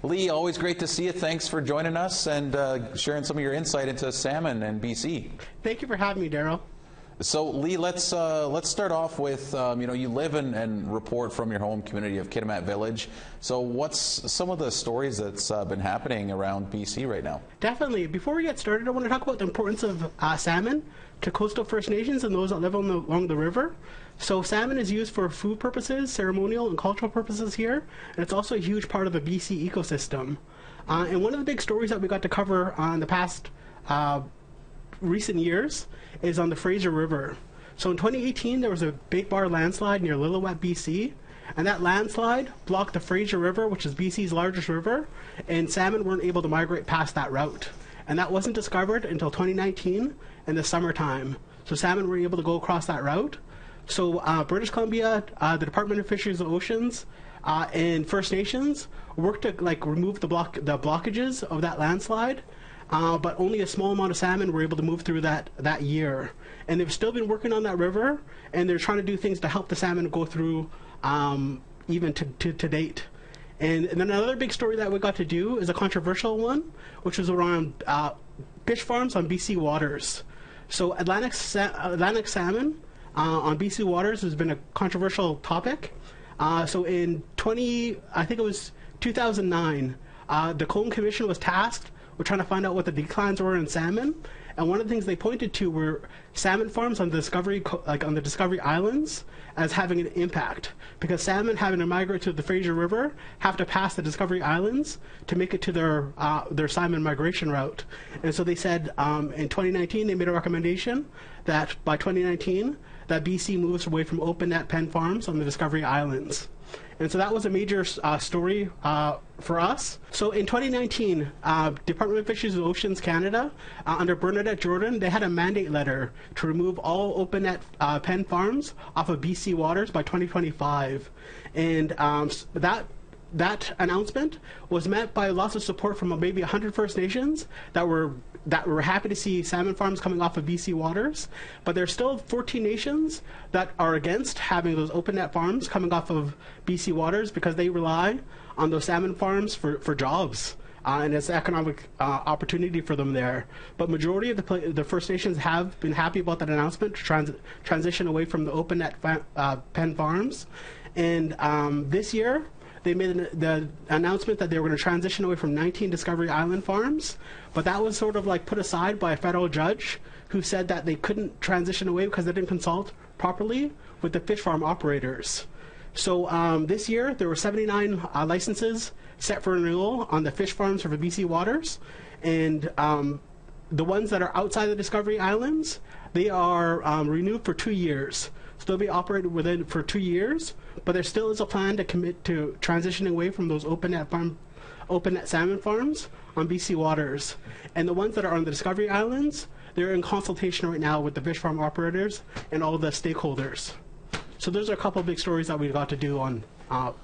Lee, always great to see you. Thanks for joining us and sharing some of your insight into salmon in BC. Thank you for having me, Darrell. So, Lee, let's start off with you live and report from your home community of Kitimat Village. So, what's some of the stories that's been happening around BC right now? Definitely. Before we get started, I want to talk about the importance of salmon to coastal First Nations and those that live along the river. So, salmon is used for food purposes, ceremonial and cultural purposes here, and it's also a huge part of the BC ecosystem. And one of the big stories that we got to cover on the past recent years is on the Fraser River. So in 2018, there was a big bar landslide near Lillooet, BC, and that landslide blocked the Fraser River, which is BC's largest river, and salmon weren't able to migrate past that route. And that wasn't discovered until 2019 in the summertime. So salmon were able to go across that route. So British Columbia, the Department of Fisheries and Oceans, and First Nations worked to remove the blockages of that landslide. But only a small amount of salmon were able to move through that year. And they've still been working on that river, and they're trying to do things to help the salmon go through even to date. And then another big story that we got to do is a controversial one, which was around fish farms on BC waters. So Atlantic salmon on BC waters has been a controversial topic. So in 2009, the Cone Commission was tasked we're trying to find out what the declines were in salmon, and one of the things they pointed to were salmon farms on the Discovery Islands as having an impact, because salmon having to migrate to the Fraser River have to pass the Discovery Islands to make it to their salmon migration route. And so they said in 2019 they made a recommendation that by 2019 that BC moves away from open net pen farms on the Discovery Islands. And so that was a major story for us. So in 2019, Department of Fisheries and Oceans Canada, under Bernadette Jordan, they had a mandate letter to remove all open net pen farms off of BC waters by 2025. And that announcement was met by lots of support from maybe 100 First Nations that were happy to see salmon farms coming off of BC waters, but there's still 14 nations that are against having those open net farms coming off of BC waters because they rely on those salmon farms for jobs. And it's economic opportunity for them there. But majority of the First Nations have been happy about that announcement to transition away from the open net pen farms. And this year, they made the announcement that they were going to transition away from 19 Discovery Island farms, but that was sort of put aside by a federal judge who said that they couldn't transition away because they didn't consult properly with the fish farm operators. So this year, there were 79 licenses set for renewal on the fish farms for the BC waters, and the ones that are outside the Discovery Islands, they are renewed for 2 years. So they'll be operated within for 2 years, but there still is a plan to commit to transitioning away from those open net salmon farms on BC waters. And the ones that are on the Discovery Islands, they're in consultation right now with the fish farm operators and all the stakeholders. So those are a couple of big stories that we got to do on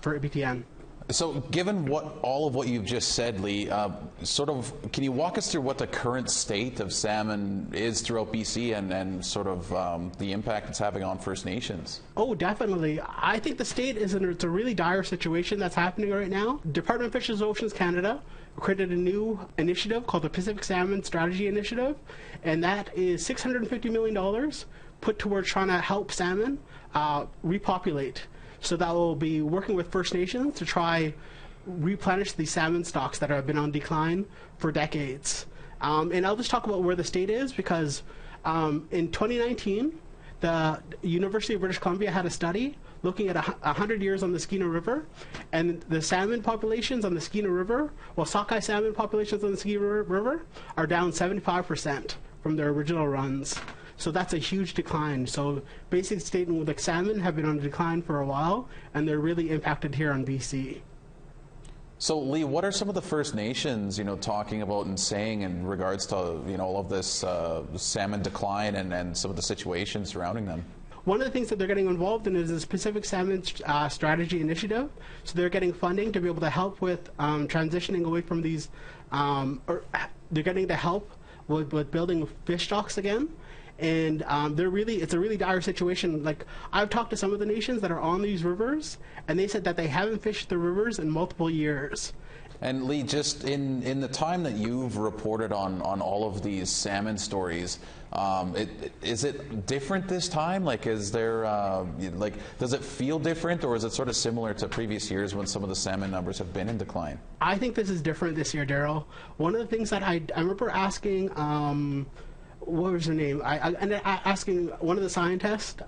for APTN. So given all of what you've just said, Lee, can you walk us through what the current state of salmon is throughout BC and sort of the impact it's having on First Nations? Oh, definitely. I think the state it's a really dire situation that's happening right now. Department of Fisheries and Oceans Canada created a new initiative called the Pacific Salmon Strategy Initiative, and that is $650 million put towards trying to help salmon repopulate. So that will be working with First Nations to try replenish the salmon stocks that have been on decline for decades. And I'll just talk about where the state is because in 2019, the University of British Columbia had a study looking at 100 years on the Skeena River, and the salmon populations on the Skeena River, sockeye salmon populations on the Skeena River are down 75% from their original runs. So that's a huge decline. So basic statement, salmon have been on decline for a while, and they're really impacted here on BC. So, Lee, what are some of the First Nations, talking about and saying in regards to, all of this salmon decline and some of the situations surrounding them? One of the things that they're getting involved in is the Pacific Salmon Strategy Initiative. So they're getting funding to be able to help with transitioning away from these, or they're getting to help with building fish stocks again. And it's a really dire situation. I've talked to some of the nations that are on these rivers, and they said that they haven't fished the rivers in multiple years. And Lee, just in the time that you've reported on all of these salmon stories, is it different this time? Like, is there does it feel different, or is it sort of similar to previous years when some of the salmon numbers have been in decline? I think this is different this year, Darrell. One of the things that I remember asking, what was her name? I ended up asking one of the scientists,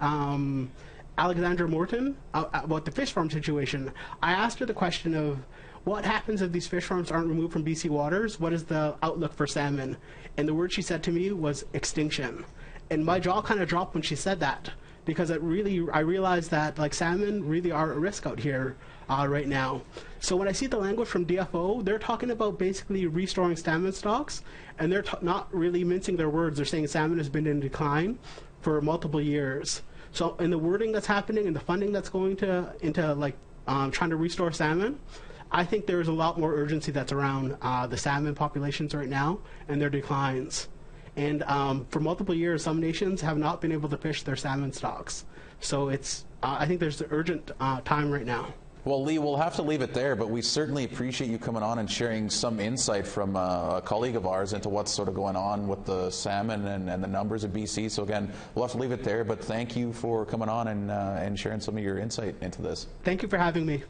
Alexandra Morton, about the fish farm situation. I asked her the question of, what happens if these fish farms aren't removed from BC waters? What is the outlook for salmon? And the word she said to me was extinction. And my jaw kind of dropped when she said that, because I realized that like salmon really are at risk out here right now. So when I see the language from DFO, they're talking about basically restoring salmon stocks, and they're not really mincing their words. They're saying salmon has been in decline for multiple years. So in the wording that's happening and the funding that's going into like trying to restore salmon, I think there's a lot more urgency that's around the salmon populations right now and their declines. And for multiple years, some nations have not been able to fish their salmon stocks. So it's, I think there's an urgent time right now. Well, Lee, we'll have to leave it there, but we certainly appreciate you coming on and sharing some insight from a colleague of ours into what's sort of going on with the salmon and the numbers of BC. So again, we'll have to leave it there, but thank you for coming on and sharing some of your insight into this. Thank you for having me.